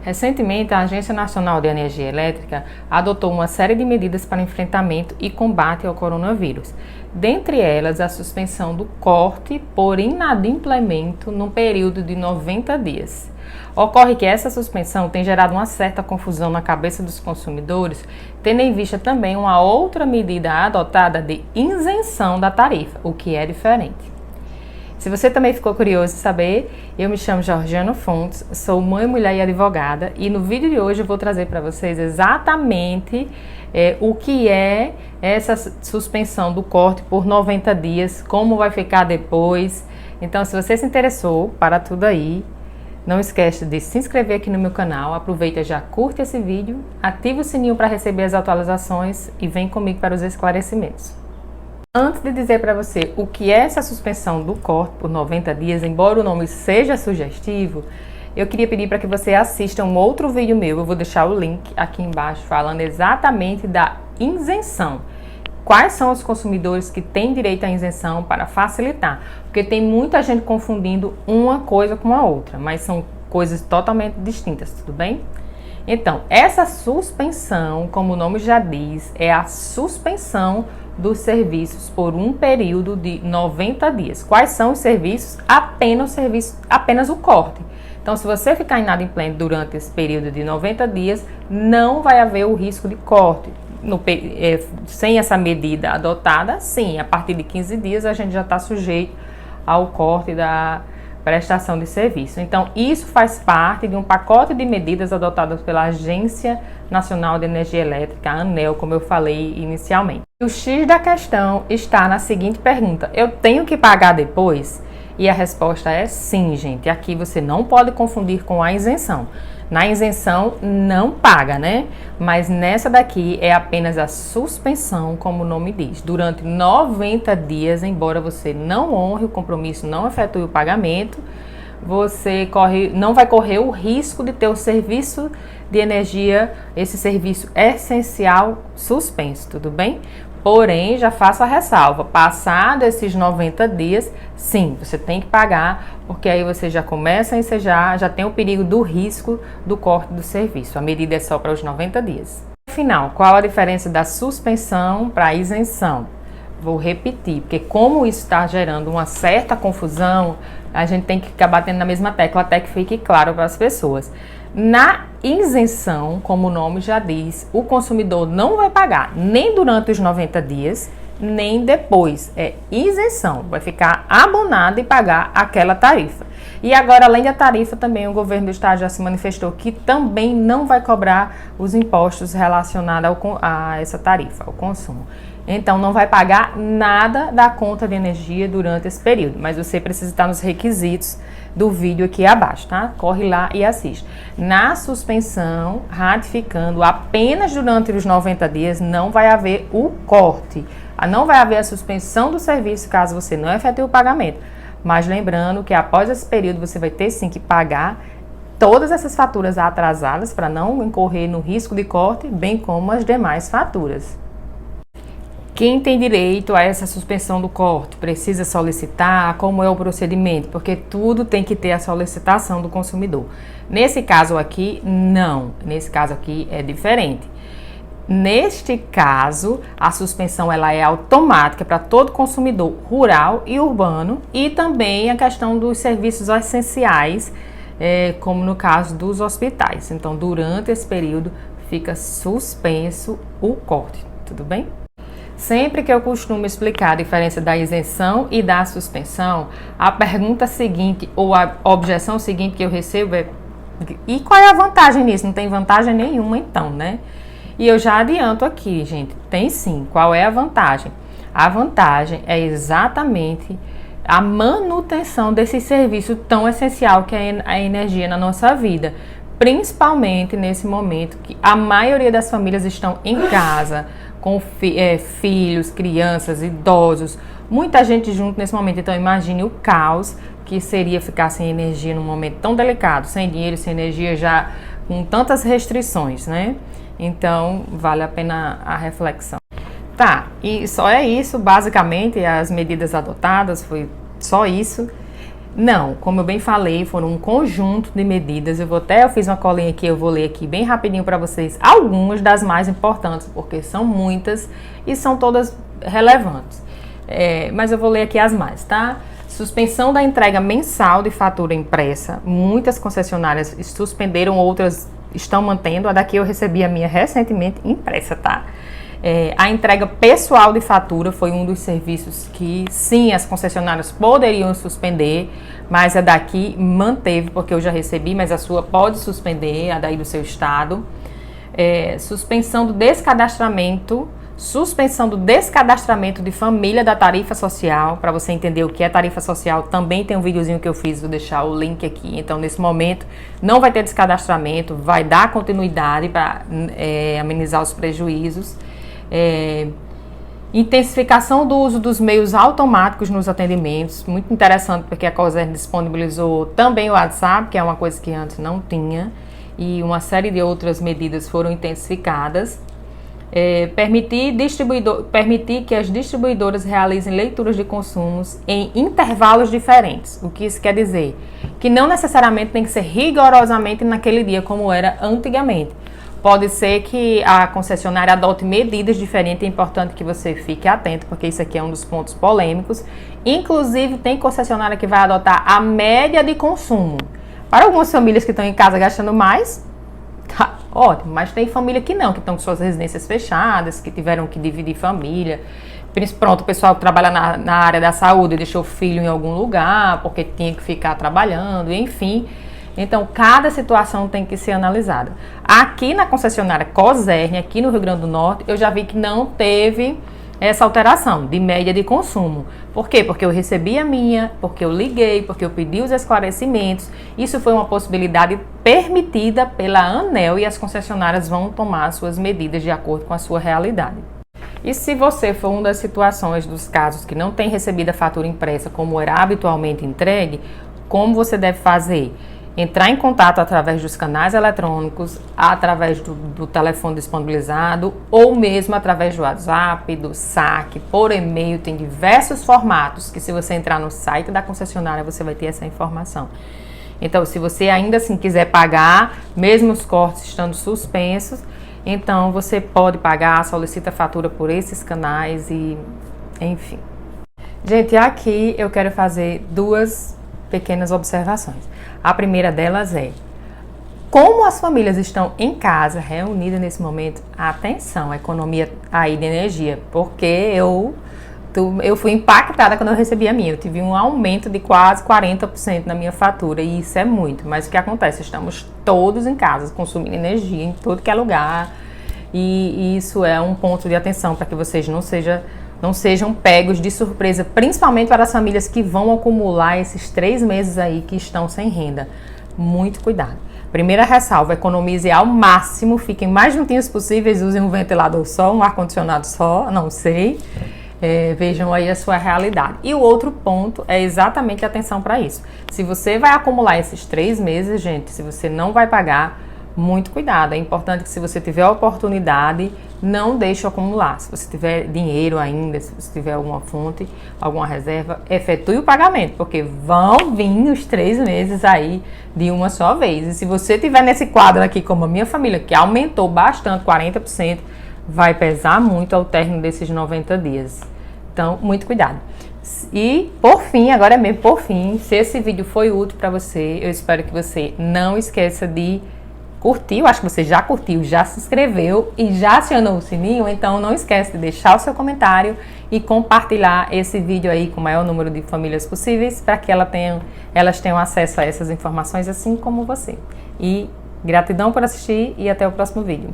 Recentemente, a Agência Nacional de Energia Elétrica adotou uma série de medidas para enfrentamento e combate ao coronavírus. Dentre elas, a suspensão do corte por inadimplemento no período de 90 dias. Ocorre que essa suspensão tem gerado uma certa confusão na cabeça dos consumidores, tendo em vista também uma outra medida adotada de isenção da tarifa, o que é diferente. Se você também ficou curioso em saber, eu me chamo Georgiana Fontes, sou mãe, mulher e advogada, e no vídeo de hoje eu vou trazer para vocês exatamente o que é essa suspensão do corte por 90 dias, como vai ficar depois. Então, se você se interessou, para tudo aí, não esquece de se inscrever aqui no meu canal, aproveita e já curte esse vídeo, ativa o sininho para receber as atualizações e vem comigo para os esclarecimentos. Antes de dizer para você o que é essa suspensão do corte por 90 dias, embora o nome seja sugestivo, eu queria pedir para que você assista um outro vídeo meu, eu vou deixar o link aqui embaixo falando exatamente da isenção. Quais são os consumidores que têm direito à isenção para facilitar? Porque tem muita gente confundindo uma coisa com a outra, mas são coisas totalmente distintas, tudo bem? Então, essa suspensão, como o nome já diz, é a suspensão dos serviços por um período de 90 dias. Quais são os serviços? Apenas o corte. Então, se você ficar inadimplente durante esse período de 90 dias, não vai haver o risco de corte. Sem essa medida adotada, sim, a partir de 15 dias a gente já está sujeito ao corte da prestação de serviço. Então, isso faz parte de um pacote de medidas adotadas pela Agência Nacional de Energia Elétrica, a ANEEL, como eu falei inicialmente. O X da questão está na seguinte pergunta: eu tenho que pagar depois? E a resposta é sim, gente. Aqui você não pode confundir com a isenção. Na isenção não paga, né? Mas nessa daqui é apenas a suspensão, como o nome diz. Durante 90 dias, embora você não honre o compromisso, não efetue o pagamento, você não vai correr o risco de ter o serviço de energia, esse serviço essencial suspenso, tudo bem? Porém, já faço a ressalva, passado esses 90 dias, sim, você tem que pagar, porque aí você já começa a ensejar, já tem o perigo do risco do corte do serviço. A medida é só para os 90 dias. Afinal, qual a diferença da suspensão para a isenção? Vou repetir, porque como isso está gerando uma certa confusão, a gente tem que ficar batendo na mesma tecla até que fique claro para as pessoas. Na isenção, como o nome já diz, o consumidor não vai pagar nem durante os 90 dias, nem depois. É isenção, vai ficar abonado e pagar aquela tarifa. E agora, além da tarifa, também o governo do estado já se manifestou que também não vai cobrar os impostos relacionados a essa tarifa, ao consumo. Então, não vai pagar nada da conta de energia durante esse período, mas você precisa estar nos requisitos do vídeo aqui abaixo, tá? Corre lá e assiste. Na suspensão, ratificando apenas durante os 90 dias, não vai haver o corte. Não vai haver a suspensão do serviço caso você não efetue o pagamento. Mas lembrando que após esse período você vai ter sim que pagar todas essas faturas atrasadas para não incorrer no risco de corte, bem como as demais faturas. Quem tem direito a essa suspensão do corte precisa solicitar? Como é o procedimento? Porque tudo tem que ter a solicitação do consumidor. Nesse caso aqui, não. Nesse caso aqui é diferente. Neste caso, a suspensão ela é automática para todo consumidor rural e urbano e também a questão dos serviços essenciais, como no caso dos hospitais. Então, durante esse período, fica suspenso o corte. Tudo bem? Sempre que eu costumo explicar a diferença da isenção e da suspensão, a pergunta seguinte ou a objeção seguinte que eu recebo é: e qual é a vantagem nisso? Não tem vantagem nenhuma então, né? E eu já adianto aqui, gente, tem sim. Qual é a vantagem? A vantagem é exatamente a manutenção desse serviço tão essencial que é a energia na nossa vida. Principalmente nesse momento que a maioria das famílias estão em casa, com filhos, crianças, idosos, muita gente junto nesse momento. Então imagine o caos que seria ficar sem energia num momento tão delicado, sem dinheiro, sem energia, já com tantas restrições, né? Então vale a pena a reflexão. Tá, e só é isso, basicamente as medidas adotadas, foi só isso. Não, como eu bem falei, foram um conjunto de medidas. Eu fiz uma colinha aqui, eu vou ler aqui bem rapidinho para vocês algumas das mais importantes, porque são muitas e são todas relevantes. Mas eu vou ler aqui as mais, tá? Suspensão da entrega mensal de fatura impressa. Muitas concessionárias suspenderam, outras estão mantendo. A daqui eu recebi a minha recentemente impressa, tá? A entrega pessoal de fatura foi um dos serviços que, sim, as concessionárias poderiam suspender, mas a daqui manteve, porque eu já recebi, mas a sua pode suspender, a daí do seu estado. Suspensão do descadastramento de família da tarifa social. Para você entender o que é tarifa social, também tem um videozinho que eu fiz, vou deixar o link aqui. Então, nesse momento, não vai ter descadastramento, vai dar continuidade para amenizar os prejuízos. Intensificação do uso dos meios automáticos nos atendimentos, muito interessante, porque a COSERN disponibilizou também o WhatsApp, que é uma coisa que antes não tinha, e uma série de outras medidas foram intensificadas. Permitir que as distribuidoras realizem leituras de consumos em intervalos diferentes. O que isso quer dizer? Que não necessariamente tem que ser rigorosamente naquele dia, como era antigamente. Pode ser que a concessionária adote medidas diferentes, é importante que você fique atento, porque isso aqui é um dos pontos polêmicos. Inclusive, tem concessionária que vai adotar a média de consumo. Para algumas famílias que estão em casa gastando mais, tá ótimo, mas tem família que não, que estão com suas residências fechadas, que tiveram que dividir família. Pronto, o pessoal que trabalha na área da saúde deixou o filho em algum lugar, porque tinha que ficar trabalhando, enfim. Então, cada situação tem que ser analisada. Aqui na concessionária COSERN, aqui no Rio Grande do Norte, eu já vi que não teve essa alteração de média de consumo. Por quê? Porque eu recebi a minha, porque eu liguei, porque eu pedi os esclarecimentos. Isso foi uma possibilidade permitida pela ANEEL e as concessionárias vão tomar suas medidas de acordo com a sua realidade. E se você for uma das situações dos casos que não tem recebido a fatura impressa como era habitualmente entregue, como você deve fazer? Entrar em contato através dos canais eletrônicos, através do telefone disponibilizado ou mesmo através do WhatsApp, do saque, por e-mail. Tem diversos formatos que, se você entrar no site da concessionária, você vai ter essa informação. Então, se você ainda assim quiser pagar, mesmo os cortes estando suspensos, então você pode pagar, solicita a fatura por esses canais e enfim. Gente, aqui eu quero fazer duas pequenas observações. A primeira delas é: como as famílias estão em casa, reunidas nesse momento, atenção, a economia aí de energia, porque eu fui impactada quando eu recebi a minha. Eu tive um aumento de quase 40% na minha fatura, e isso é muito. Mas o que acontece? Estamos todos em casa, consumindo energia em tudo que é lugar, e isso é um ponto de atenção para que vocês não sejam pegos de surpresa, principalmente para as famílias que vão acumular esses 3 meses aí que estão sem renda. Muito cuidado. Primeira ressalva: economize ao máximo, fiquem mais juntinhos possíveis, usem um ventilador só, um ar-condicionado só, não sei. Vejam aí a sua realidade. E o outro ponto é exatamente a atenção para isso. Se você vai acumular esses 3 meses, gente, se você não vai pagar, muito cuidado. É importante que, se você tiver a oportunidade, não deixe acumular. Se você tiver dinheiro ainda, se você tiver alguma fonte, alguma reserva, efetue o pagamento, porque vão vir os 3 meses aí de uma só vez. E se você tiver nesse quadro aqui, como a minha família, que aumentou bastante, 40%, vai pesar muito ao término desses 90 dias. Então, muito cuidado. E, por fim, agora mesmo, por fim, se esse vídeo foi útil para você, eu espero que você não esqueça de curtir. Eu acho que você já curtiu, já se inscreveu e já acionou o sininho, então não esquece de deixar o seu comentário e compartilhar esse vídeo aí com o maior número de famílias possíveis, para que elas tenham acesso a essas informações, assim como você. E gratidão por assistir e até o próximo vídeo.